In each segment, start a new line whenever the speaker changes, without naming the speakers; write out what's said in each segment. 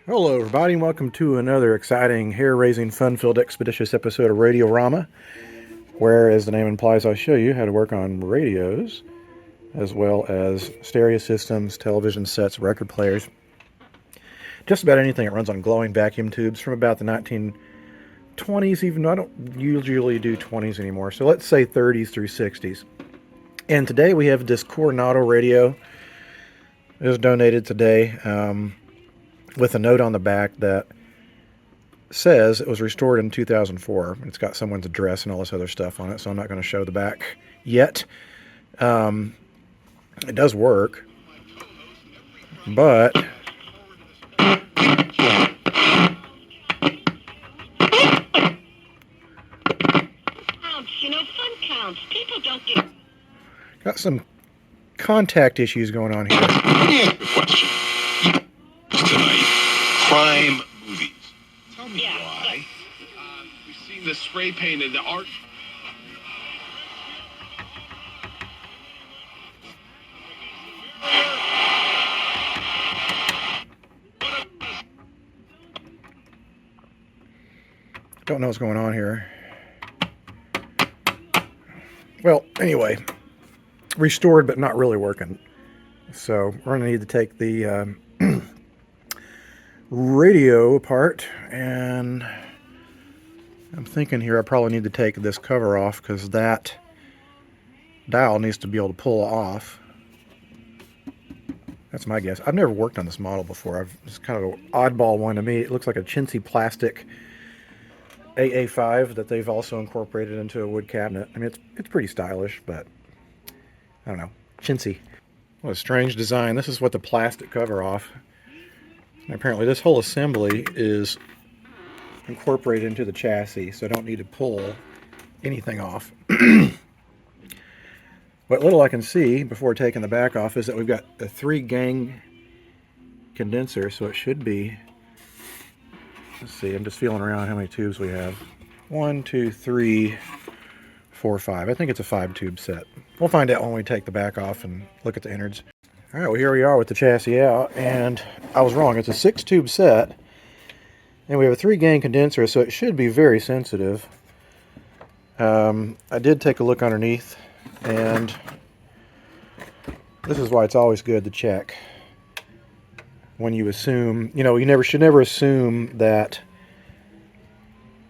Hello, everybody, and welcome to another exciting, hair-raising, fun-filled, expeditious episode of Radiorama, where, as the name implies, I show you how to work on radios, as well as stereo systems, television sets, record players, just about anything that runs on glowing vacuum tubes from about the 1920s, even though I don't usually do 20s anymore, so let's say 30s through 60s. And today we have this Coronado radio. It was donated today. With a note on the back that says it was restored in 2004. It's got someone's address and all this other stuff on it, so I'm not going to show the back yet. It does work, but
Fun counts. People don't get.
got some contact issues going on here.
Good question. Tonight, crime movies. Tell me why.
We've seen the spray painted, the art.
Don't know what's going on here. Well, anyway, restored but not really working. So we're going to need to take the radio apart, and I'm thinking here I probably need to take this cover off because that dial needs to be able to pull off. That's my guess. I've never worked on this model before. It's kind of an oddball one to me. It looks like a chintzy plastic AA5 that they've also incorporated into a wood cabinet. I mean, it's pretty stylish, but I don't know. Chintzy. What a strange design. This is what the plastic cover off. And apparently this whole assembly is incorporated into the chassis, so I don't need to pull anything off. What little I can see before taking the back off is that we've got a 3-gang condenser, so it should be, let's see, I'm just feeling around how many tubes we have. 1, 2, 3, 4, 5. I think it's a 5-tube set. We'll find out when we take the back off and look at the innards. All right, well, here we are with the chassis out, and I was wrong. It's a 6-tube set, and we have a 3-gang condenser, so it should be very sensitive. I did take a look underneath, and this is why it's always good to check when you assume, you should never assume that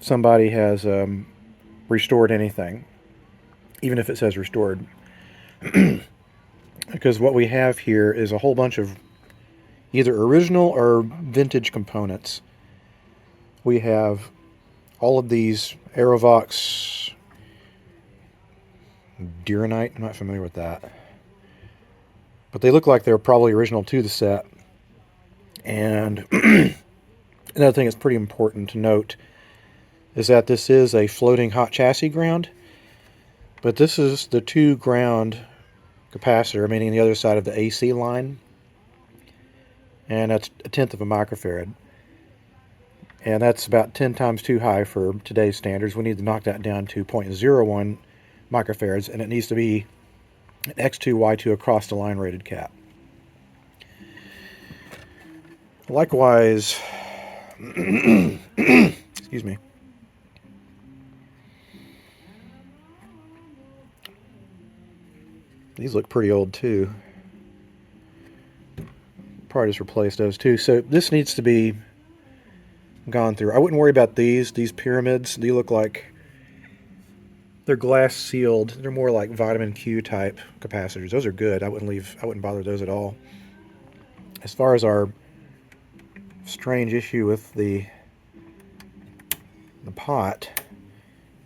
somebody has restored anything, even if it says restored. Because what we have here is a whole bunch of either original or vintage components. We have all of these Aerovox Duranite. I'm not familiar with that. But they look like they're probably original to the set. And another thing that's pretty important to note is that this is a floating hot chassis ground. But this is the 2-ground capacitor, meaning the other side of the AC line. And that's 1/10 of a microfarad. And that's about 10 times too high for today's standards. We need to knock that down to 0.01 microfarads, and it needs to be an X2Y2 across the line rated cap. Likewise, excuse me. These look pretty old too. Probably just replace those too. So this needs to be gone through. I wouldn't worry about these pyramids. They look like they're glass sealed. They're more like vitamin Q type capacitors. Those are good. I wouldn't bother those at all. As far as our strange issue with the pot,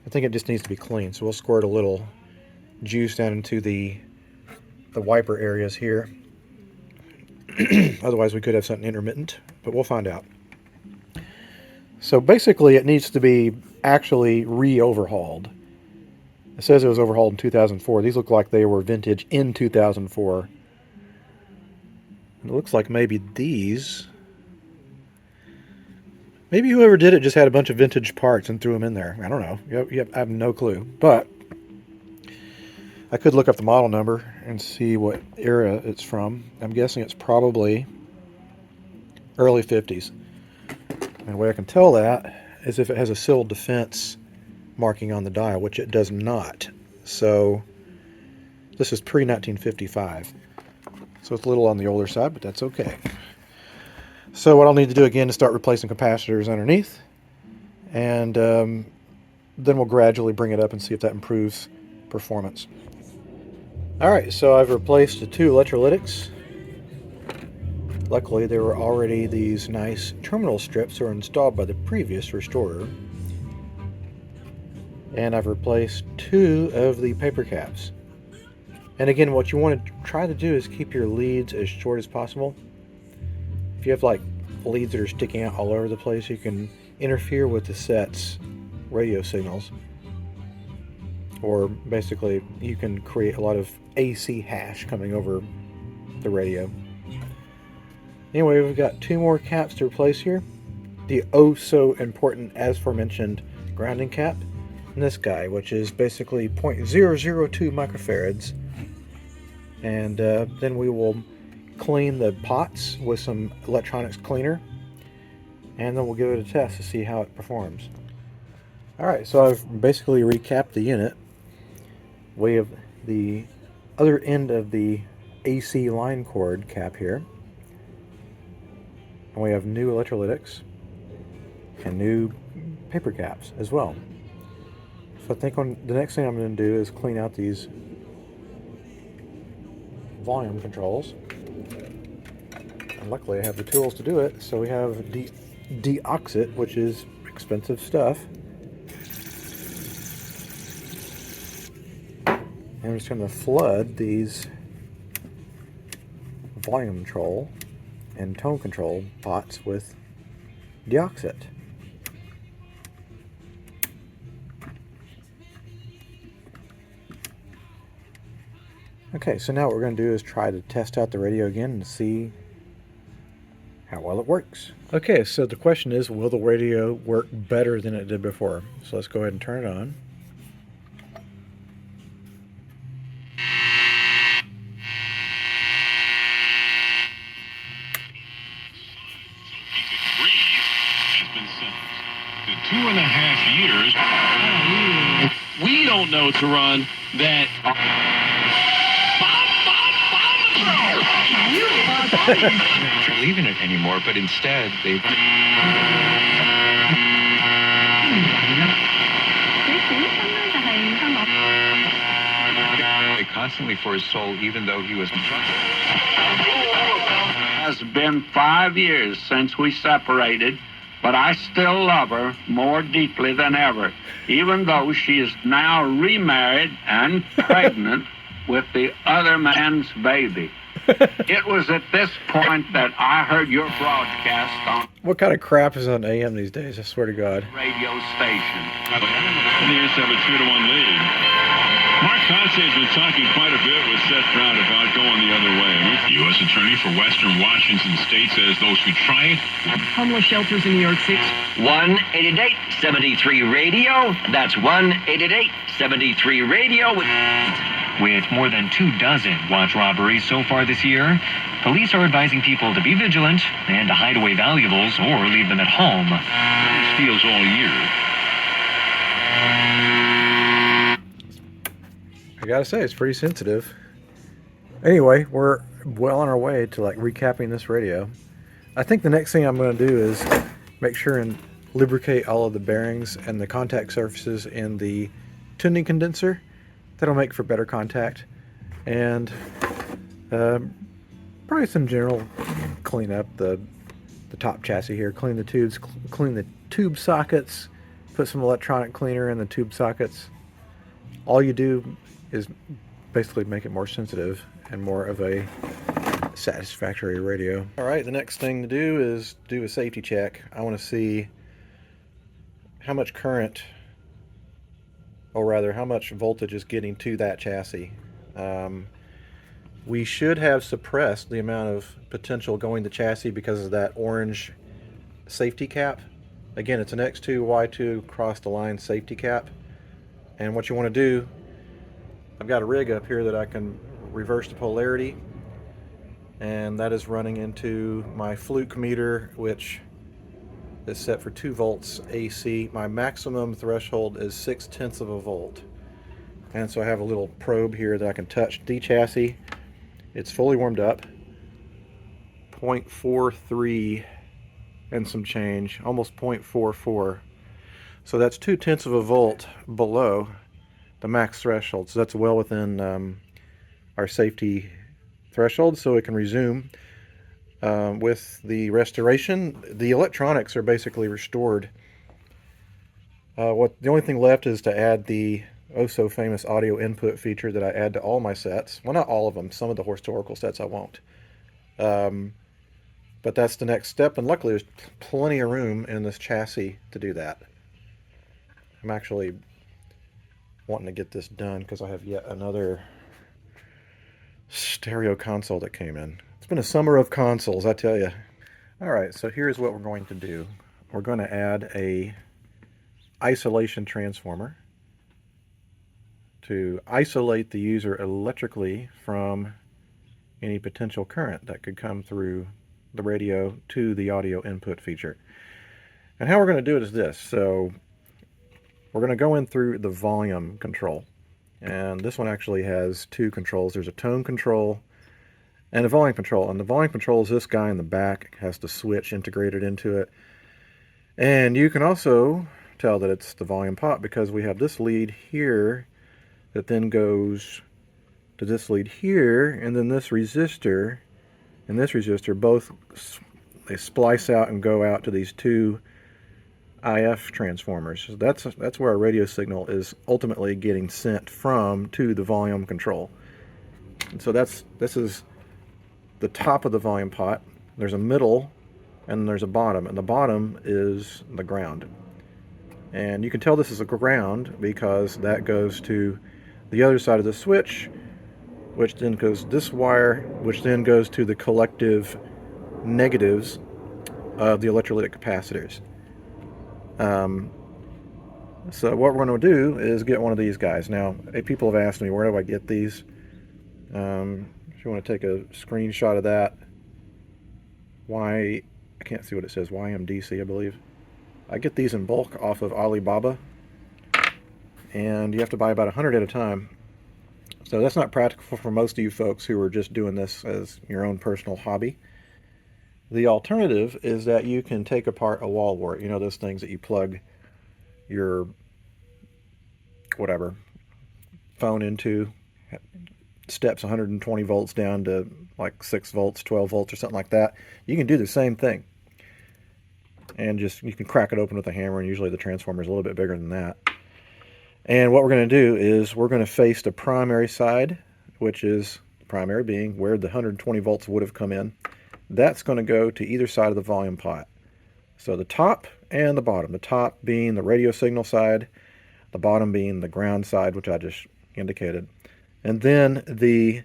I think it just needs to be clean. So we'll squirt a little juice down into the wiper areas here. Otherwise we could have something intermittent, but we'll find out. So basically it needs to be actually re-overhauled. It says it was overhauled in 2004. These look like they were vintage in 2004. And it looks like maybe these, maybe whoever did it just had a bunch of vintage parts and threw them in there. I don't know. I have no clue. But I could look up the model number and see what era it's from. I'm guessing it's probably early 50s. And the way I can tell that is if it has a civil defense marking on the dial, which it does not. So this is pre-1955. So it's a little on the older side, but that's okay. So what I'll need to do again is start replacing capacitors underneath. And then we'll gradually bring it up and see if that improves performance. Alright, so I've replaced the two electrolytics. Luckily, there were already these nice terminal strips that were installed by the previous restorer. And I've replaced two of the paper caps. And again, what you want to try to do is keep your leads as short as possible. If you have like leads that are sticking out all over the place, you can interfere with the set's radio signals. Or basically, you can create a lot of AC hash coming over the radio. Anyway, we've got two more caps to replace here. The oh so important, as aforementioned, grounding cap. And this guy, which is basically 0.002 microfarads. And then we will clean the pots with some electronics cleaner. And then we'll give it a test to see how it performs. Alright, so I've basically recapped the unit. We have the other end of the AC line cord cap here. And we have new electrolytics and new paper caps as well. So I think the next thing I'm going to do is clean out these volume controls. And luckily I have the tools to do it. So we have deoxit, which is expensive stuff. And I'm just going to flood these volume control and tone control pots with deoxit. Okay, so now what we're going to do is try to test out the radio again and see how well it works. Okay, so the question is, will the radio work better than it did before? So let's go ahead and turn it on.
To 2.5 years. We don't know, Tehran, that.
They're leaving it anymore, but instead they constantly for his soul, even though he was in trouble.
It has been 5 years since we separated, but I still love her more deeply than ever, even though she is now remarried and pregnant with the other man's baby. It was at this point that I heard your broadcast on
What kind of crap is on AM these days? I swear to God.
radio station.
The Indians have a 2-1 lead. Mark Conte has been talking quite a bit with Seth Brown about going the other way. The U.S. Attorney for Western Washington State says those who try it.
Homeless shelters in New York City.
1-888-73-RADIO. That's 1-888-73-RADIO.
With more than 24 watch robberies so far this year, police are advising people to be vigilant and to hide away valuables or leave them at home.
Steals all year.
I gotta say, it's pretty sensitive. Anyway, we're well on our way to like recapping this radio. I think the next thing I'm going to do is make sure and lubricate all of the bearings and the contact surfaces in the tuning condenser. That'll make for better contact. And probably some general clean up the top chassis here. Clean the tubes, clean the tube sockets, put some electronic cleaner in the tube sockets. All you do is basically make it more sensitive and more of a satisfactory radio. Alright, the next thing to do is do a safety check. I want to see how much current, or rather how much voltage is getting to that chassis. We should have suppressed the amount of potential going to chassis because of that orange safety cap. Again, it's an X2Y2 cross the line safety cap. And what you want to do, I've got a rig up here that I can reverse the polarity, and that is running into my fluke meter, which is set for 2 volts AC. My maximum threshold is 0.6 of a volt. And so I have a little probe here that I can touch. D chassis, it's fully warmed up. 0.43 and some change, almost 0.44. So that's 0.2 of a volt below the max threshold. So that's well within our safety threshold, so it can resume. With the restoration, the electronics are basically restored. The only thing left is to add the oh so famous audio input feature that I add to all my sets. Well, not all of them. Some of the historical sets I won't. But that's the next step, and luckily there's plenty of room in this chassis to do that. I'm actually wanting to get this done because I have yet another stereo console that came in. It's been a summer of consoles, I tell you. Alright, so here's what we're going to do. We're going to add a isolation transformer to isolate the user electrically from any potential current that could come through the radio to the audio input feature. And how we're going to do it is this. So we're going to go in through the volume control. And this one actually has 2 controls. There's a tone control and a volume control. And the volume control is this guy in the back. It has the switch integrated into it. And you can also tell that it's the volume pot because we have this lead here that then goes to this lead here, and then this resistor and this resistor both, they splice out and go out to these 2 IF transformers. So that's where our radio signal is ultimately getting sent from to the volume control. And so this is the top of the volume pot. There's a middle and there's a bottom, and the bottom is the ground. And you can tell this is a ground because that goes to the other side of the switch, which then goes this wire, which then goes to the collective negatives of the electrolytic capacitors. So what we're going to do is get one of these guys. Now, people have asked me, where do I get these? If you want to take a screenshot of that, I can't see what it says, YMDC, I believe. I get these in bulk off of Alibaba, and you have to buy about 100 at a time. So that's not practical for most of you folks who are just doing this as your own personal hobby. The alternative is that you can take apart a wall wart. You know, those things that you plug your phone into, steps 120 volts down to like 6 volts, 12 volts or something like that. You can do the same thing. And you can crack it open with a hammer, and usually the transformer is a little bit bigger than that. And what we're going to do is we're going to face the primary side, which is the primary being where the 120 volts would have come in. That's going to go to either side of the volume pot. So the top and the bottom. The top being the radio signal side, the bottom being the ground side, which I just indicated. And then the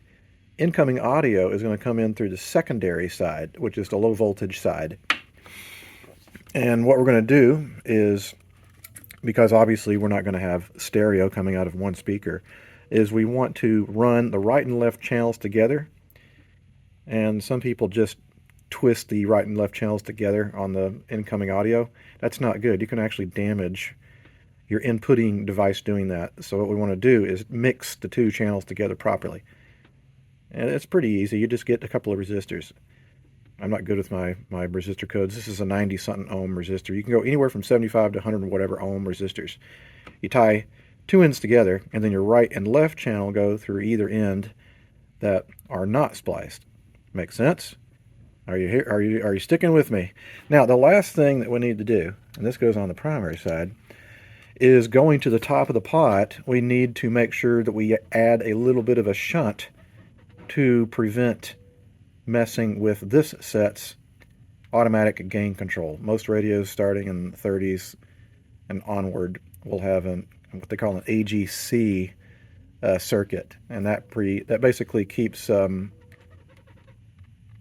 incoming audio is going to come in through the secondary side, which is the low voltage side. And what we're going to do is, because obviously we're not going to have stereo coming out of one speaker, is we want to run the right and left channels together. And some people just twist the right and left channels together on the incoming audio. That's not good. You can actually damage your inputting device doing that. So what we want to do is mix the 2 channels together properly. And it's pretty easy. You just get a couple of resistors. I'm not good with my resistor codes. This is a 90-something ohm resistor. You can go anywhere from 75 to 100 whatever ohm resistors. You tie 2 ends together, and then your right and left channel go through either end that are not spliced. Make sense? Are you here? Are you sticking with me? Now, the last thing that we need to do, and this goes on the primary side, is going to the top of the pot. We need to make sure that we add a little bit of a shunt to prevent messing with this set's automatic gain control. Most radios starting in the 30s and onward will have what they call an AGC circuit, and that basically keeps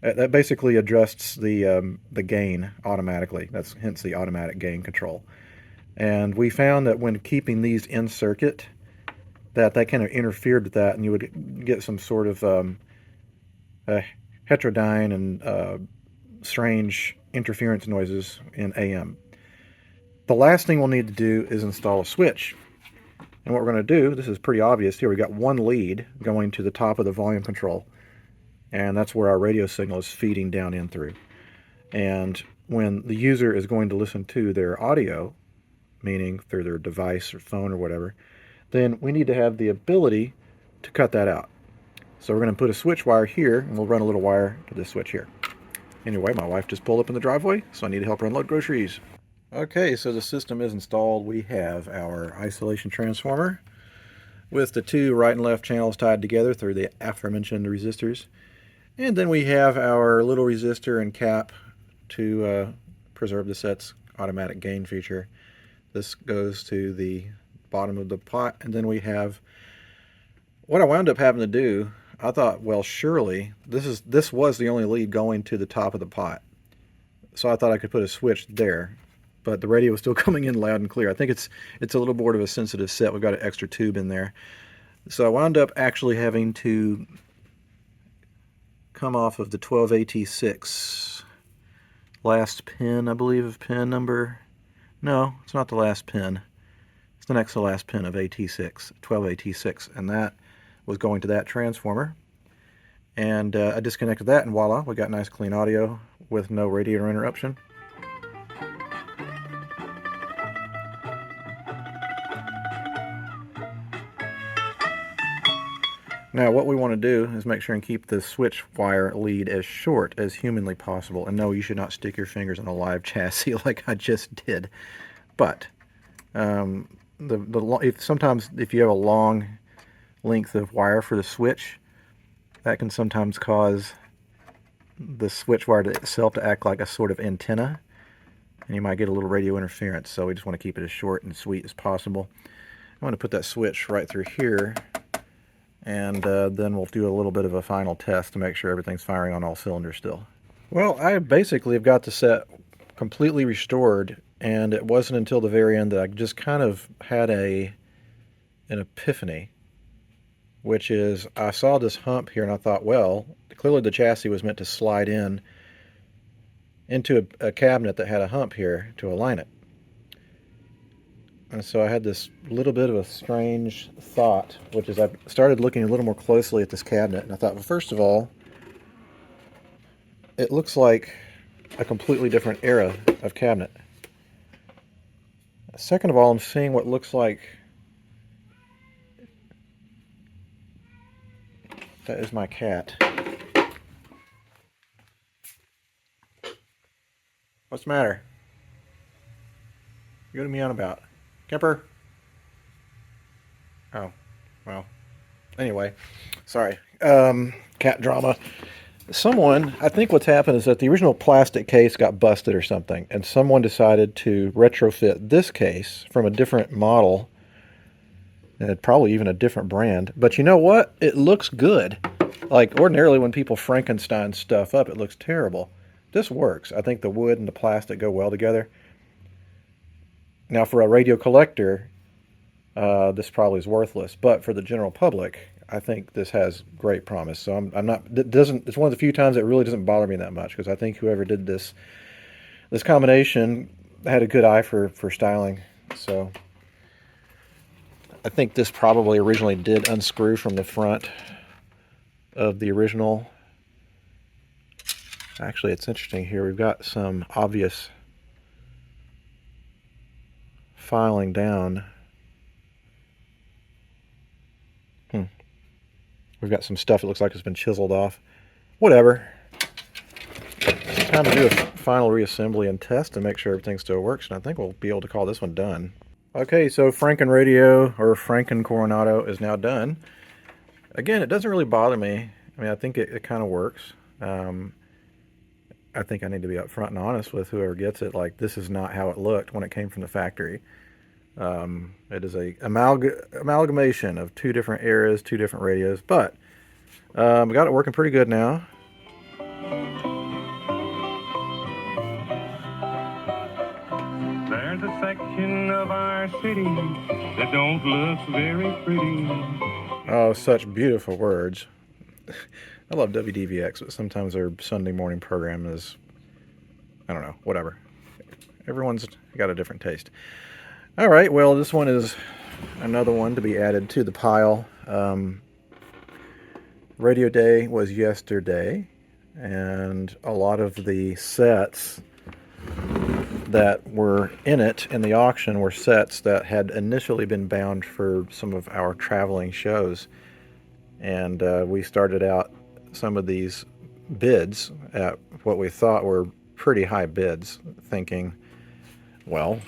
that basically adjusts the gain automatically. That's hence the automatic gain control. And we found that when keeping these in circuit, that kind of interfered with that, and you would get some sort of heterodyne and strange interference noises in AM. the last thing we'll need to do is install a switch. And what we're going to do, this is pretty obvious here, we've got one lead going to the top of the volume control. And that's where our radio signal is feeding down in through. And when the user is going to listen to their audio, meaning through their device or phone or whatever, then we need to have the ability to cut that out. So we're going to put a switch wire here, and we'll run a little wire to this switch here. Anyway, my wife just pulled up in the driveway, so I need to help her unload groceries. Okay, so the system is installed. We have our isolation transformer with the two right and left channels tied together through the aforementioned resistors. And then we have our little resistor and cap to preserve the set's automatic gain feature. This goes to the bottom of the pot, and then we have what I wound up having to do. I thought, well, surely this was the only lead going to the top of the pot, so I thought I could put a switch there, but the radio was still coming in loud and clear. I think it's a little more of a sensitive set. We've got an extra tube in there, so I wound up actually having to come off of the 12AT6 last pin, I believe, of pin number. No, it's not the last pin. It's the next to last pin of AT6, 12AT6, and that was going to that transformer. And I disconnected that, and voila, we got nice clean audio with no radiator interruption. Now what we want to do is make sure and keep the switch wire lead as short as humanly possible. And no, you should not stick your fingers in a live chassis like I just did. But sometimes if you have a long length of wire for the switch, that can sometimes cause the switch wire itself to act like a sort of antenna, and you might get a little radio interference. So we just want to keep it as short and sweet as possible. I'm going to put that switch right through here, and then we'll do a little bit of a final test to make sure everything's firing on all cylinders still. Well, I basically have got the set completely restored, and it wasn't until the very end that I just kind of had an epiphany, which is I saw this hump here and I thought, well, clearly the chassis was meant to slide into a cabinet that had a hump here to align it. And so I had this little bit of a strange thought, which is I started looking a little more closely at this cabinet, and I thought, well, first of all, it looks like a completely different era of cabinet. Second of all, I'm seeing what looks like, that is my cat. What's the matter? What are you me on about? Kemper? Oh, well. Anyway, sorry. Cat drama. I think what's happened is that the original plastic case got busted or something, and someone decided to retrofit this case from a different model, and probably even a different brand. But you know what? It looks good. Like, ordinarily when people Frankenstein stuff up, it looks terrible. This works. I think the wood and the plastic go well together. Now, for a radio collector, this probably is worthless, but for the general public, I think this has great promise. So I'm not. It's one of the few times it really doesn't bother me that much, because I think whoever did this combination had a good eye for styling. So I think this probably originally did unscrew from the front of the original. Actually, it's interesting here. We've got some obvious filing down. We've got some stuff that looks like it's been chiseled off. Whatever. It's time to do a final reassembly and test to make sure everything still works, and I think we'll be able to call this one done. Okay, so FRANKENRADIO, or FRANKENCORONADO, is now done. Again, it doesn't really bother me. I mean, I think it kind of works. I think I need to be upfront and honest with whoever gets it. Like, this is not how it looked when it came from the factory. It is a amalgamation of two different eras, two different radios, but we got it working pretty good now.
There's a section of our city that don't look very pretty.
Oh, such beautiful words. I love WDVX, but sometimes their Sunday morning program is, I don't know, whatever. everyone's got a different taste. All right, well, this one is another one to be added to the pile. Radio Day was yesterday, and a lot of the sets that were in it in the auction were sets that had initially been bound for some of our traveling shows. And we started out some of these bids at what we thought were pretty high bids, thinking, well,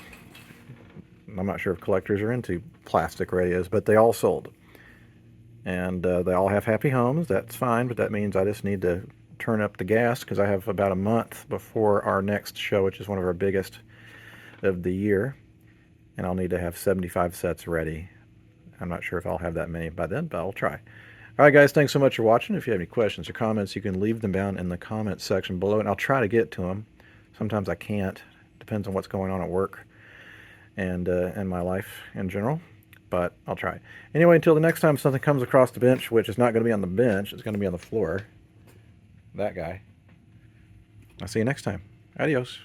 I'm not sure if collectors are into plastic radios, but they all sold. And they all have happy homes. That's fine, but that means I just need to turn up the gas because I have about a month before our next show, which is one of our biggest of the year. And I'll need to have 75 sets ready. I'm not sure if I'll have that many by then, but I'll try. All right, guys, thanks so much for watching. If you have any questions or comments, you can leave them down in the comments section below, and I'll try to get to them. Sometimes I can't. Depends on what's going on at work and my life in general, but I'll try. Anyway, until the next time something comes across the bench, which is not going to be on the bench, it's going to be on the floor. That guy. I'll see you next time. Adios.